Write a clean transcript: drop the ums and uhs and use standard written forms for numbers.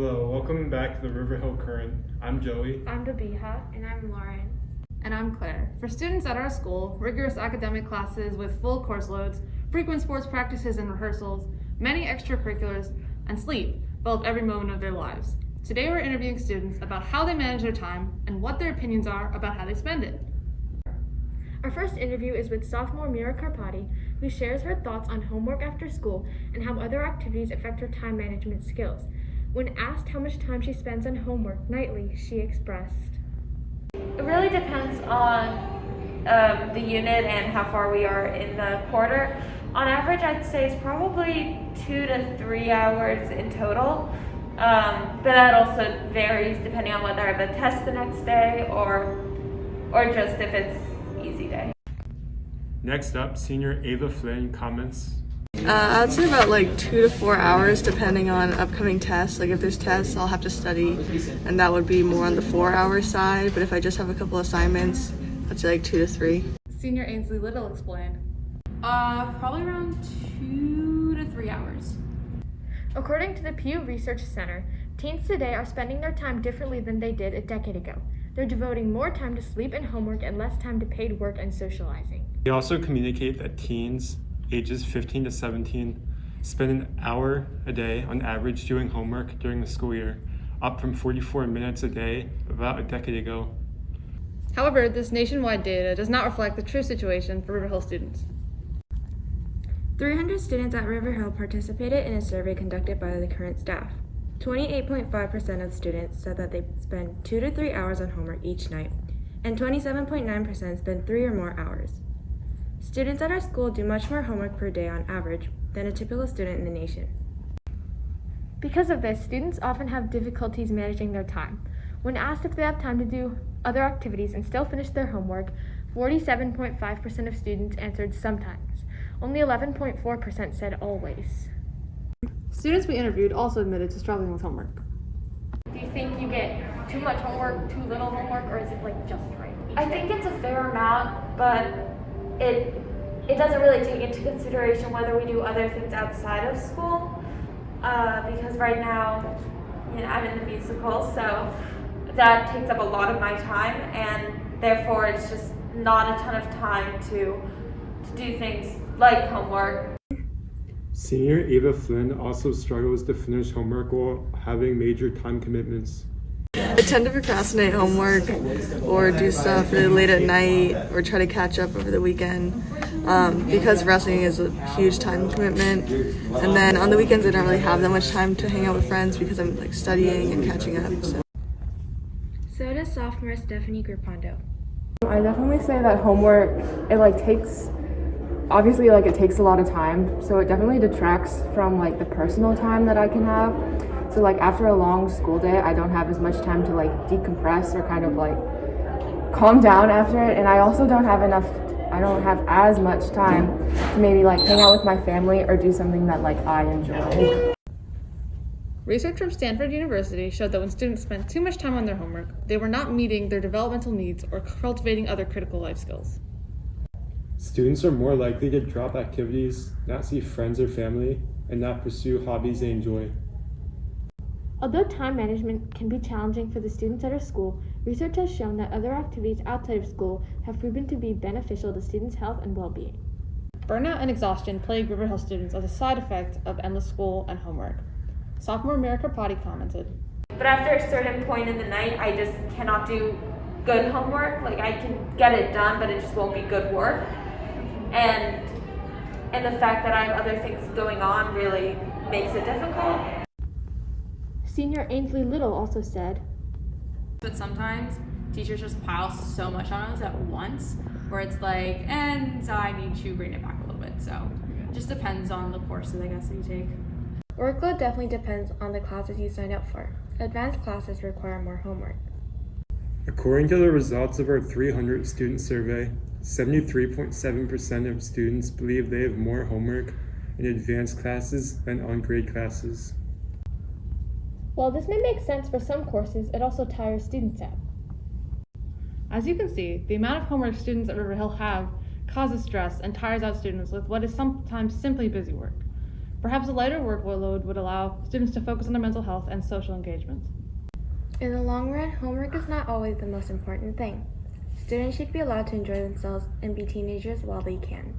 Hello, welcome back to the River Hill Current. I'm Joey. I'm Babiha. And I'm Lauren. And I'm Claire. For students at our school, rigorous academic classes with full course loads, frequent sports practices and rehearsals, many extracurriculars, and sleep fill up every moment of their lives. Today we're interviewing students about how they manage their time and what their opinions are about how they spend it. Our first interview is with sophomore Mira Karpati, who shares her thoughts on homework after school and how other activities affect her time management skills. When asked how much time she spends on homework nightly, she expressed, It really depends on the unit and how far we are in the quarter. On average, I'd say it's probably 2 to 3 hours in total. But that also varies depending on whether I have a test the next day or just if it's easy day. Next up, senior Ava Flynn comments. I'd say about 2 to 4 hours depending on upcoming tests. If there's tests, I'll have to study, and that would be more on the 4-hour side. But if I just have a couple assignments, I'd say 2 to 3. Senior Ainsley Little explained. Probably around 2 to 3 hours. According to the Pew Research Center, teens today are spending their time differently than they did a decade ago. They're devoting more time to sleep and homework and less time to paid work and socializing. They also communicate that teens ages 15 to 17 spend an hour a day on average doing homework during the school year, up from 44 minutes a day about a decade ago. However, this nationwide data does not reflect the true situation for River Hill students. 300 students at River Hill participated in a survey conducted by the current staff. 28.5% of students said that they spend 2 to 3 hours on homework each night, and 27.9% spend 3 or more hours. Students at our school do much more homework per day on average than a typical student in the nation. Because of this, students often have difficulties managing their time. When asked if they have time to do other activities and still finish their homework, 47.5% of students answered sometimes. Only 11.4% said always. Students we interviewed also admitted to struggling with homework. Do you think you get too much homework, too little homework, or is it just right? I think it's a fair amount, but it doesn't really take into consideration whether we do other things outside of school. Because right now, I'm in the musical, so that takes up a lot of my time, and therefore it's just not a ton of time to do things like homework. Senior Ava Flynn also struggles to finish homework while having major time commitments. I tend to procrastinate homework or do stuff really late at night or try to catch up over the weekend because wrestling is a huge time commitment. And then on the weekends, I don't really have that much time to hang out with friends because I'm studying and catching up. So does sophomore Stephanie Grapondo. I definitely say that homework, it takes a lot of time, so it definitely detracts from the personal time that I can have. So after a long school day, I don't have as much time to decompress or kind of calm down after it, and I also don't have as much time to maybe hang out with my family or do something that I enjoy. Research from Stanford University showed that when students spent too much time on their homework, they were not meeting their developmental needs or cultivating other critical life skills. Students are more likely to drop activities, not see friends or family, and not pursue hobbies they enjoy. Although time management can be challenging for the students at our school, research has shown that other activities outside of school have proven to be beneficial to students' health and well-being. Burnout and exhaustion plague River Hill students as a side effect of endless school and homework. Sophomore Mira Karpati commented, But after a certain point in the night, I just cannot do good homework. I can get it done, but it just won't be good work. And the fact that I have other things going on really makes it difficult. Senior Ainsley Little also said, But sometimes teachers just pile so much on us at once where it's and I need to bring it back a little bit. So it just depends on the courses, I guess, that you take. Workload definitely depends on the classes you sign up for. Advanced classes require more homework. According to the results of our 300 student survey, 73.7% of students believe they have more homework in advanced classes than on grade classes. while this may make sense for some courses, it also tires students out. As you can see, the amount of homework students at River Hill have causes stress and tires out students with what is sometimes simply busy work. Perhaps a lighter workload would allow students to focus on their mental health and social engagement. In the long run, homework is not always the most important thing. Students should be allowed to enjoy themselves and be teenagers while they can.